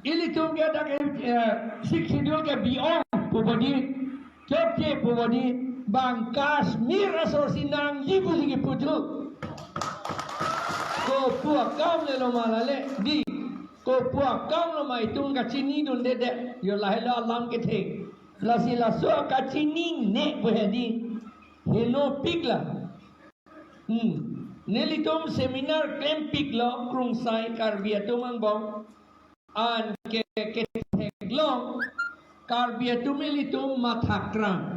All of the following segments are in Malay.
Ili tum ke dak siksidul ke biong pubodi jopje pubodi bang Kashmir asor sinang jibu sigi putu ko puak kam le lo malale di ko puak kam lo mai tung ka chini dun de yo la hela alam ke the la sila so ka chini ne bohedi hello pigla nelitum seminar camp piglo krung sai karbia tumang bong an ke teglong karbia tumelitum mathakrang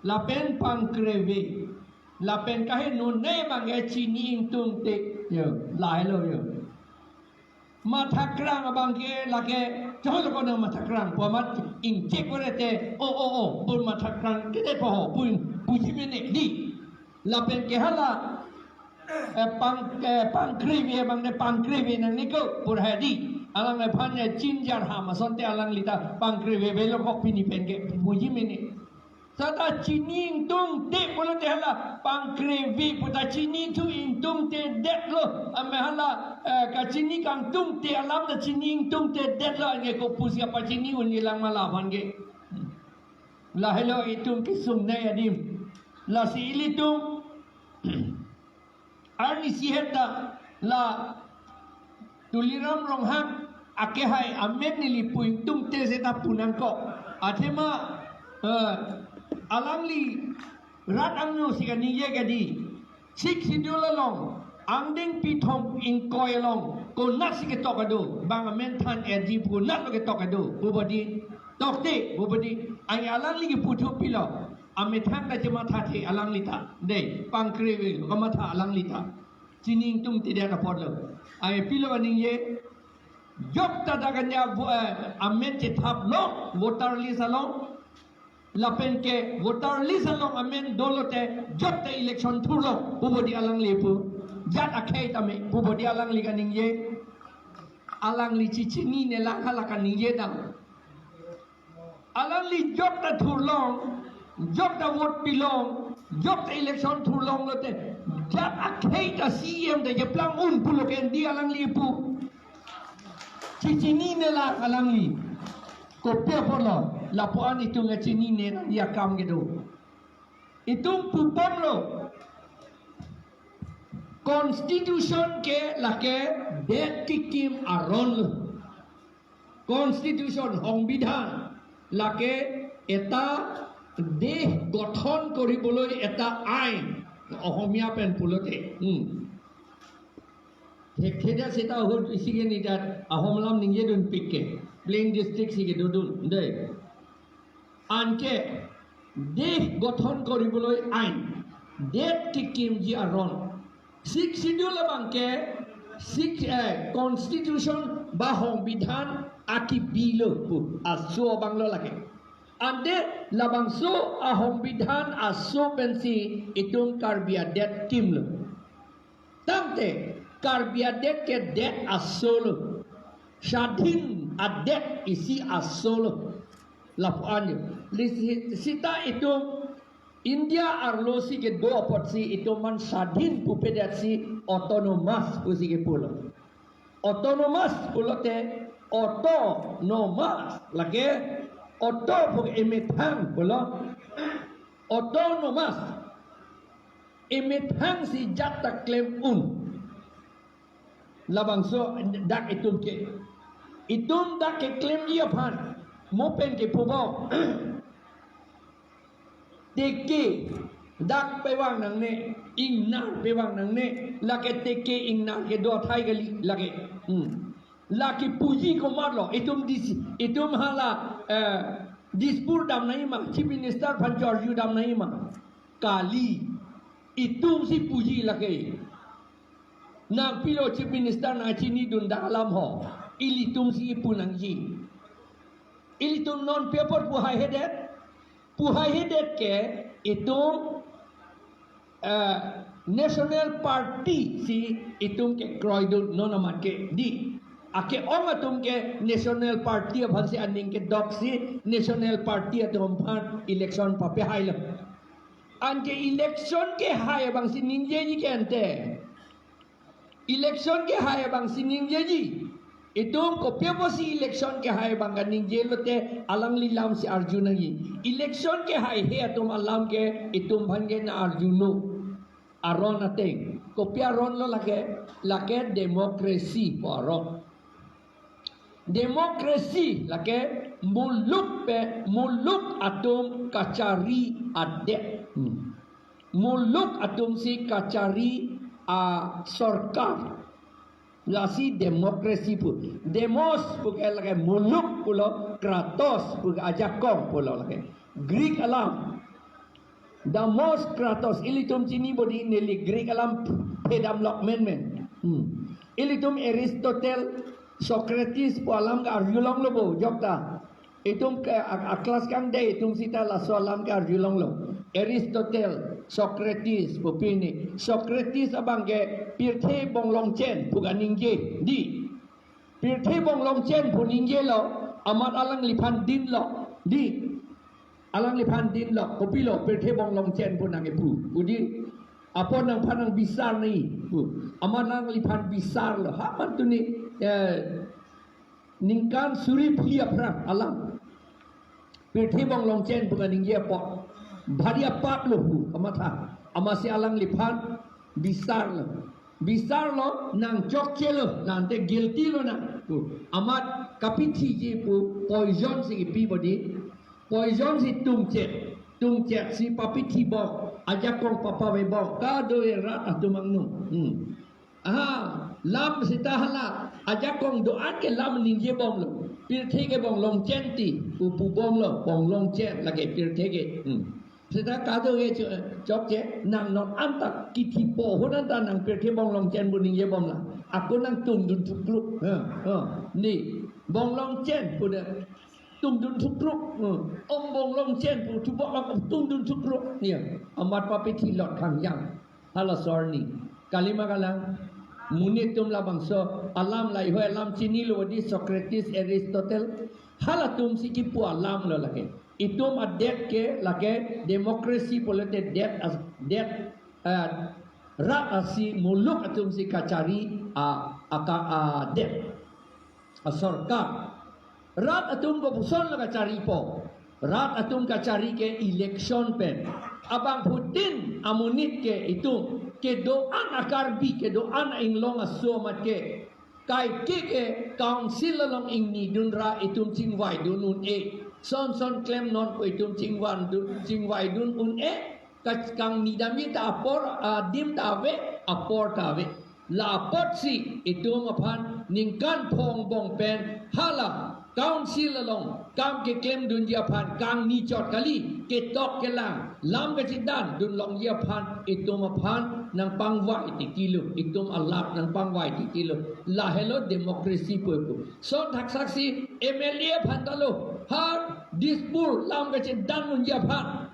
lapen pangkreve lapen kahe nun ne bange chini intum te yo lai lo yo mathakrang abangke lake jolo kono mathakrang pomat injek korete o bul mathakrang kete po pun pujimene di lapen ke hala pangkreve bangne pangkreve nang niko purhadi alang le phane chinjar hama sonte alang lita pangkreve belo kok pini penke pujimene Sata chini tung te pula te hala pangkrevi puta chini tu intung te det lo ame hala ka chini kang tung te alam da chini tung te det lo nge ko pusi apa chini unyi lang malaban ge la hello itung kisung ne adim la si ilitung arni siheta la tuliram longhang akehai amet nili puing tung te seta punang ko athema alangli rat angno sigani ye gadi sik sidula long angding pithom in koyalong ko nat sik tokado bang men than eji pu nat lo ke tokado bubadi tokte bubadi ay alangli ki puthu pilo ame thang da jema thathe alangli ta de pangkrewe kama tha alangli ta chining tum ti da podlo ay pilo aning ye jok ta daganya amen che thap lo voter list along lapen ke voter list along amen dolote jotte election thulo pubodi alang lepu jat akhai tame pubodi alang li kaning ye alang li chichini ne la khala kaning ye dang alang li jotta thurlong jotta vote pilong jotta election thurlong lote jat akhai ta cm de jeplang un pulo ken di alang lepu chichini ne la alang li ko pe polo lapuan itu ngacini ne dia kam gitu itu pupom lo constitution ke lake det kikim aron lo constitution সংবিধান lake eta দেহ গঠন কৰিবলৈ এটা আইন অসমীয়া পেন পুলতে Keda seta hud sige ni dat ahomlam ningye dun pikke Plain district sige dudun de anke deh gotthon koriboloi ain det kikim ji aron sik schedule bangke sik constitution ba সংবিধান aki bilo pu aso banglo lake ande labangso a সংবিধান aso pensi itung karbia det kimlo tamte Karbiadet ke det asolo Shadhin adet isi asolo Lapuanyo Sita itu India arlosi ke do potsi itu man Shadhin pupedat si Autonomas usi ke pulo Autonomas pulo te Autonomas Lagi Auto puk emethang pulo Autonomas Emethang si jata klaim labangso dak itum dak ke claim dia pan mopen ke pubo teke dak pe wang nang ne ing na pe wang nang ne lake teke ing na ke do thai gali lage laki puji ko marlo itum hala dispur dam nahi ma chief minister pan George dam nahi ma kali itum si puji lage Nang pilo chief minister na chini dun dalam ho ilitum si punang ji ilitum non paper puhai hedet ke itum national party si itum ke kroidun non amat ke di ake omatum ke national party bhang si aning ke dok si national party atum phan election pa pe hai lo an ke election ke hai bang si ninje ji ke ante election ke hai bang sining jeji Itum ko piapo si election ke hai bangga ningjel te alang lilam si Arjuna gi. Election ke hai he atum alam ke itum bhange na Arjuno. Aron ateng. Ko pia ron lo lake demokrasi po aron. Demokrasi lake muluk atum kacari adek. Muluk atum si kacari sorkar. Lasi demokrasi pun. Demos bukan lagi muluk pulo, kratos bukan ajakong pulo lagi. Greek alam. Damos kratos ilitum cini bodi neli Greek alam pedam lokmen. Ilitum Aristotle, Socrates pu alam ka arjulong lobo jokta. Itum ke kelas kang day itum sita la soalam ka arjulong lo. Aristotle, Socrates pupini. Socrates abang ke pirthe bonglong chen bukan ningje di. Pirthe bonglong chen pu ningje lo amat alang lipan din lo di. Alang lipan din lo kopi lo pirthe bonglong chen pu nang pu. Udi apa nang panang besar ni pu. Amat alang lipan besar lo. Haman tu ni ningkan suri pia pran alam. Pirthe bonglong chen bukan ningje po. Bharia pat lo pu amata amasi alang lipan besar lo nang chokche lo nang te guilty lo na amat kapiti je pu poison si pi body poison si tungchet si papiti bo aja kong papa we bo ka do rat atumang nu lam si tahala aja kong doan ke lam ninje bong lo pirthe ke bong long chen ti pu bong lo bong long chen lage pirthe ke Sita kado ye chok je nang non antak kiti po honan ta nang pirthe bong long chen buning ye bom la aku nang tum dun thuk truk ni bong long chen pu de tum dun thuk truk om bong long chen pu tu bok tum dun thuk truk ni amat pa piti lot khang yang hala sorni kalima kalang munit tum la bangso alam lai ho alam chini lo di Socrates Aristotle hala tum si ki pu alam lo lage itum adet ke lage demokrasi politik det rat asi muluk atum si kacari det sorkar rat atum ko buson la kacari po rat atum kacari ke election pen abang Putin amunit ke itu ke doan akar bi ke doan inglong aso mat ke kai ke council long ing ni dunra itum chingwai dunun son claim non ko itum chingwai dun un kang nidami ta apor dim ta ave apor ta ave la apot si itum aphan ningkan phong bong pen hala council long kam ke claim dun dia phan kang ni chot kali ke tok ke lam ke chidan dun long dia phan itum aphan nang pangwai ti kilo itum alat nang pangwai ti kilo la hello democracy po so thak saksi MLA phan talo har dispur lam ke chidan nun dia phan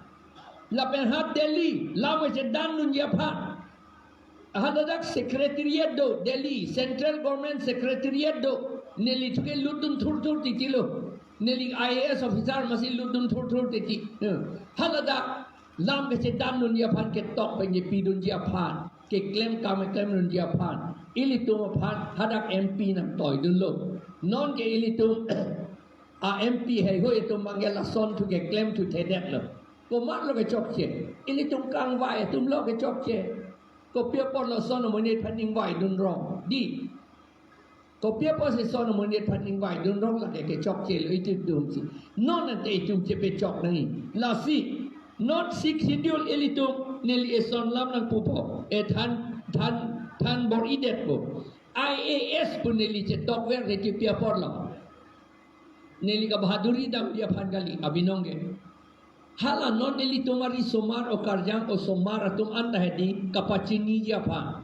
la pen hat Delhi lam ke chidan nun dia phan hadadak secretariat do Delhi central government secretariat do neli thuke ludun thur ti kilo neli IAS officer masih ludun thur ti halada lam ke chidan nun dia phan ke tok pe pi dun dia phan ke claim nun dia phan ilitum phan hadak MP nam toy dun lo non ke ilitum MP hai ho itu manggil son tu ke claim tu tedet lo ko mat lo ke chok che ilitum kang vai tum lo ke chok che ko pia por lo son mo ni phaning vai dun rong di ko pia por se son mo ni phaning vai dun rong la ke chok che lo itu dum si non ante itum che pe chok nai la si not six schedule ilitum neli son lam nang pupo than bor idet po IAS pun neli che tok ver ke pia por lo neli ka bahaduri dam dia phan kali abinongge hala non neli tomari somar o karjang o somar atum anda hedi kapachini dia phan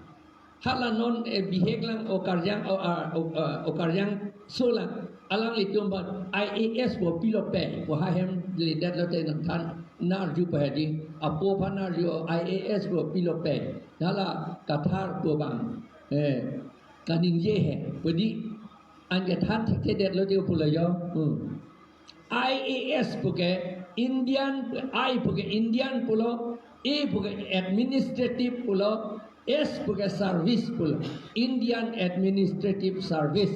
hala non biheglang o karjang o karjang sola alang litum ba IAS bo pilope bo hahem lidat lote than nar ju pahedi apo phanar ju IAS bo pilope hala kathar bo bang kaning je he bodi anja than thik det lo dio pulayo IAS puke Indian puke Indian pulo puke administrative pulo S puke service pulo Indian administrative service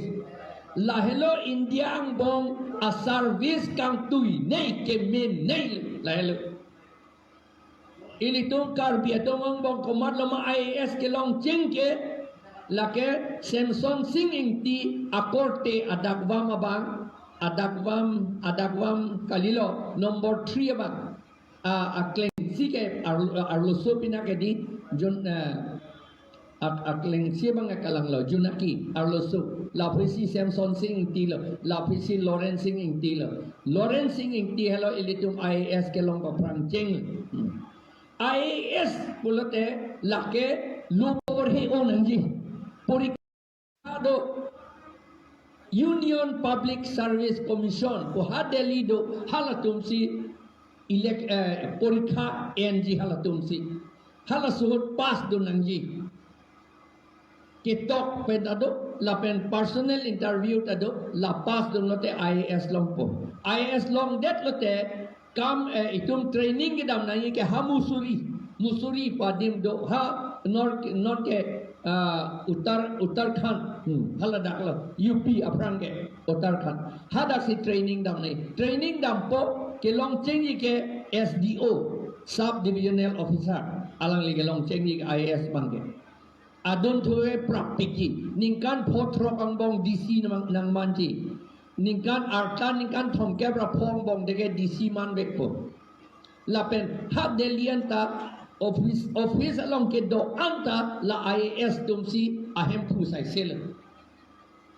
lahelo India ang bong a service kang tuy nei ke men nei lahelo ilitung karbi atong ang bong komat lama IAS ke long chengke lake Samson singing ti akorte adagwam abang adagwam kalilo number 3 abang aklen sike arluso pinakedi jon akleng siya mga kalanglo junaki arloso la prisi Samson sing tilo la prisi Lawrence sing tilo Lawrence sing ti hello ilitum IAS ke long paprang cheng IAS pulote lake lupor he onanji porikado Union Public Service Commission ko hadeli do halatum si porikha NG halatum si halasuhut pas do nangji kitok pedado lapen personal interview tado lapas dong lote IAS long po IAS long det lote kam itum training ke dam nai ke musuri padim do ha nor ke Uttarakhand haladak lo UP aprang ke Uttarakhand hada si training dam po ke long chengi ke SDO sub divisional officer alang li ke long chengi ke IAS bangke adon tuwe praktiki ningkan potrok ang bong DC nang manji ningkan artan ningkan thomke bra phong bong dege DC man bekpo lapen hat delian ta office along ke do anta la IAS tumsi ahem pusai sel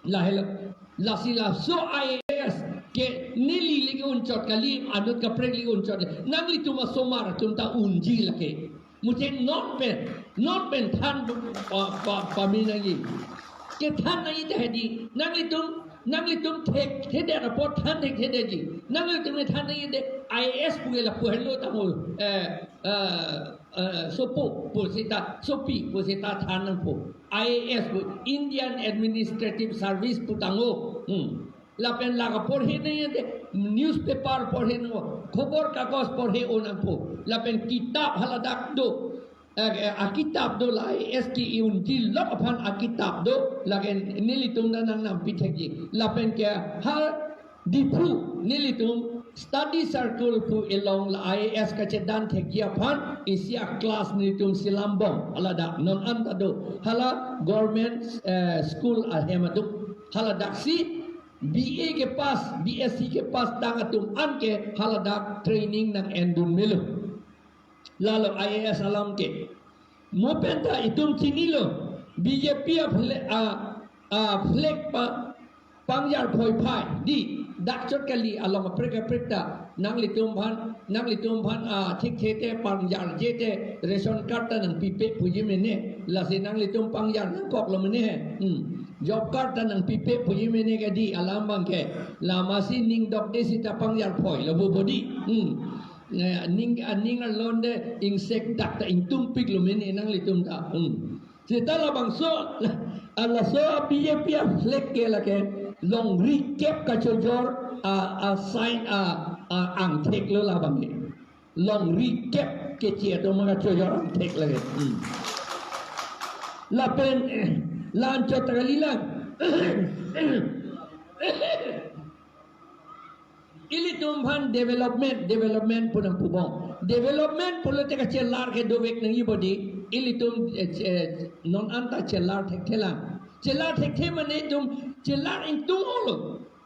la hela la sila so IAS ke nili lagi uncot kali adut ka preg lagi uncot nangli tuma somar tunta unji lake mungkin not pen than paminagi ke than nai dehdi nangli tum thek thede report than thek thede ji nangli tum than nai de IAS pugela puhelo tamu sopo sopi posita than nang po IAS Indian Administrative Service putango lapen laga porhe nai de newspaper porhe no khobor kagos porhe onang po lapen kitab haladak do akitab do lai eski until lot upon akitab do lagen nilitum nanang nam pithegi lapen ke hal dipu nilitum study circle pu along la IAS ka chedan thekia phan isia class nilitum silambong alada non anta do hala government school ahemadu hala daksi BA के पास BSc के पास दांगा तुम अन के हलादाक ट्रेनिंग नंग एंडुन मिलो लालो IAS alam के मोपेंटा इतुम चिनिलो BJP फ्लेक पंजार भोई फाई दी दाक्चर कली alam preka nangli तुम भान ठीक ठेते पंजार जेते रेशन कार्ड नंग पिपे पुजी मेने लासे nangli तुम पंजार नंग कॉक लमने है job card tanang pipe puji mene ke di alam bangke lama si ning dok de si tapang yar poi lo bodi ning alonde insect dak ta intumpik lo mene nang litum ta sita la bang so ala so piye flek ke la ke long recap ka chojor a sign ang tek lo la bang long recap ke chia to ma chojor ang tek la ke la pen lancho tagalilang ili tumphan development punang pubong development politika chelar ke dovek nang ibodi ili tum non anta chelar thek mane tum chelar in tum olo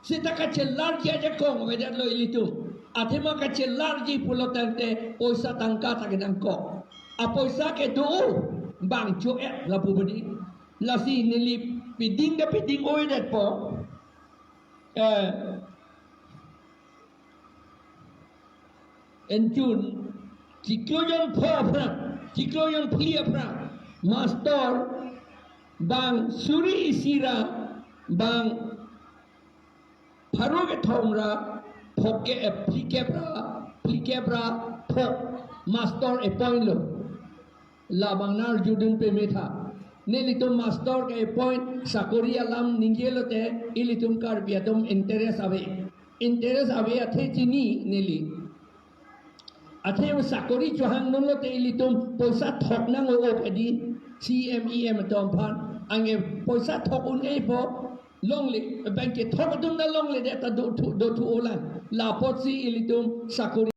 sita ka chelar kya ja kong wedat lo ili tum athema ka chelar ji pulotante poisa tangka taginang ko a poisa ke do bang cho la pubodi lasi nili piding oy dat po enjun cikloyon plia pra master bang suri isira bang pharoge thomra phoke plike pra phok master epoinlo la bangnar judun pe metha nilitum master ke point sakori alam ninggelote ilitum karbiatum interest ave athe chini nili athe sakori johang nolote ilitum poisa thok nang o pedi CMEM tom phan ange poisa thok un ei po long le bank ke thok dum na long le de ta do tu olan la pot si ilitum sakuri